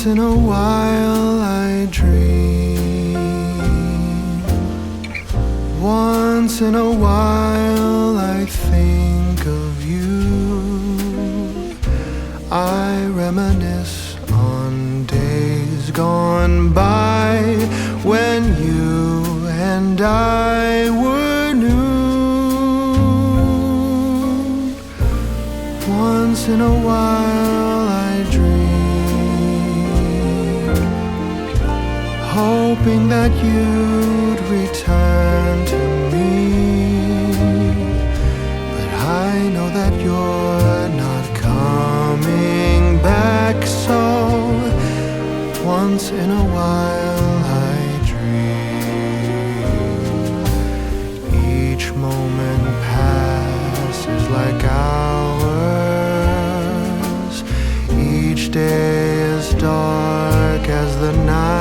Once in a while I dream. Once in a while I think of you. I reminisce on days gone by when you and I were new. Once in a while I dream, hoping that you'd return to me. But I know that you're not coming back, so once in a while I dream. Each moment passes like hours. Each day is dark as the night.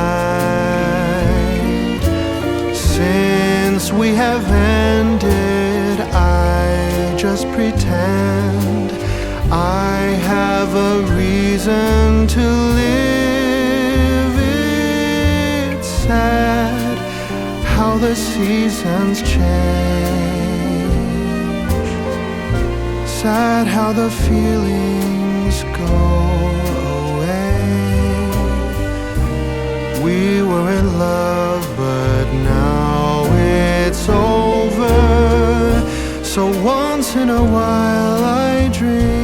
Since we have ended, I just pretend I have a reason to live. It's sad how the seasons change. Sad how the feelings go away. We were in love, but now it's over. So once in a while I dream.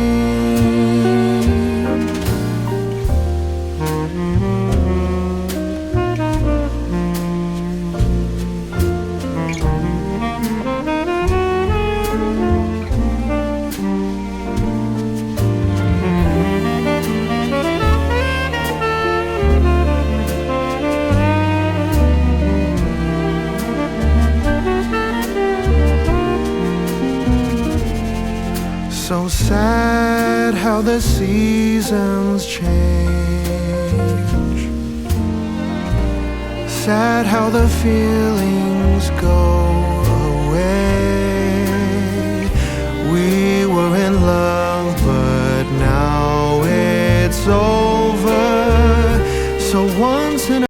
So sad how the seasons change. Sad how the feeling